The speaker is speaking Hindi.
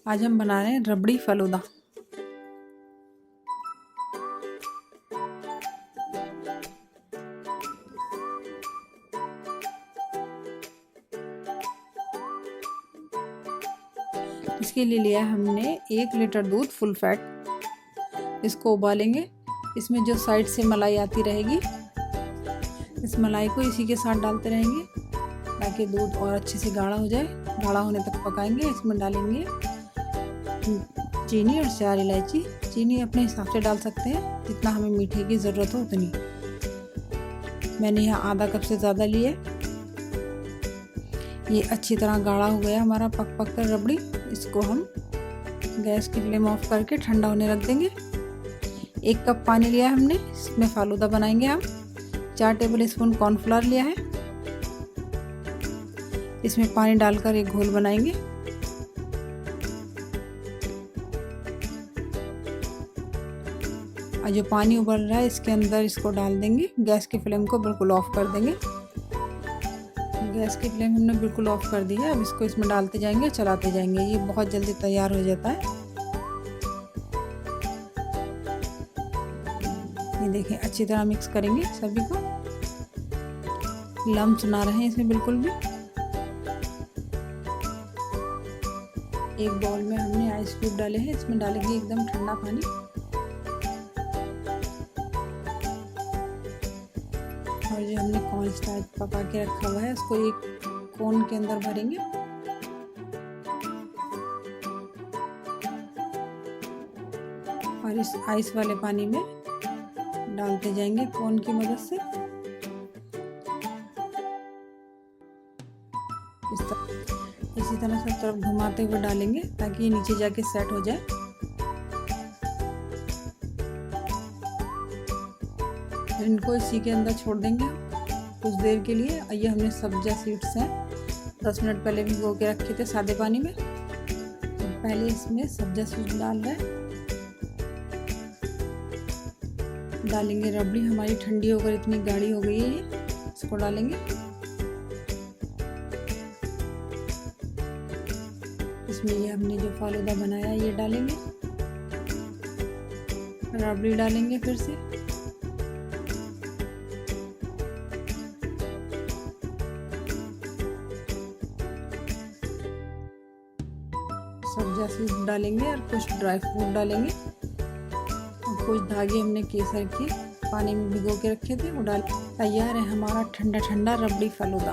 आज हम बना रहे हैं रबड़ी फलूदा। इसके लिए लिया हमने 1 लीटर दूध फुल फैट। इसको उबालेंगे। इसमें जो साइड से मलाई आती रहेगी, इस मलाई को इसी के साथ डालते रहेंगे ताकि दूध और अच्छे से गाढ़ा हो जाए। गाढ़ा होने तक पकाएंगे। इसमें डालेंगे चीनी और 4 इलायची। चीनी अपने हिसाब से डाल सकते हैं, जितना हमें मीठे की ज़रूरत हो उतनी। मैंने यहाँ आधा कप से ज़्यादा लिया। ये अच्छी तरह गाढ़ा हो गया हमारा पक कर रबड़ी। इसको हम गैस की फ्लेम ऑफ करके ठंडा होने रख देंगे। 1 कप पानी लिया है हमने, इसमें फालूदा बनाएंगे हम। 4 टेबल स्पून कॉर्नफ्लावर लिया है। इसमें पानी डालकर एक घोल बनाएंगे। और जो पानी उबल रहा है इसके अंदर इसको डाल देंगे। गैस की फ्लेम को बिल्कुल ऑफ कर देंगे। गैस की फ्लेम हमने बिल्कुल ऑफ कर दी है। अब इसको इसमें डालते जाएंगे, चलाते जाएंगे। ये बहुत जल्दी तैयार हो जाता है। ये देखें, अच्छी तरह मिक्स करेंगे सभी को, लम्स ना रहे इसमें बिल्कुल भी। एक बाउल में हमने आइस क्यूब डाले हैं। इसमें डालेंगे एकदम ठंडा पानी। और जो हमने कॉर्न स्टार्च पका के रखा हुआ है उसको एक कोन के अंदर भरेंगे। और इस आइस वाले पानी में डालते जाएंगे कोन की मदद से। इसी तरह सब तरफ घुमाते हुए डालेंगे ताकि ये नीचे जाके सेट हो जाए। इनको इसी के अंदर छोड़ देंगे कुछ देर के लिए। ये हमने सब्जा सीड्स हैं 10 मिनट पहले भिगो के रखे थे सादे पानी में। पहले इसमें सब्जा सीड्स डाल रहे हैं। डालेंगे रबड़ी। हमारी ठंडी होकर इतनी गाढ़ी हो गई है ये। इसको डालेंगे। इसमें ये हमने जो फालूदा बनाया ये डालेंगे। रबड़ी डालेंगे फिर से। सब्जा सीड्स डालेंगे और कुछ ड्राई फ्रूट डालेंगे। और कुछ धागे हमने केसर के पानी में भिगो के रखे थे वो डाल। तैयार है हमारा ठंडा ठंडा रबड़ी फालूदा।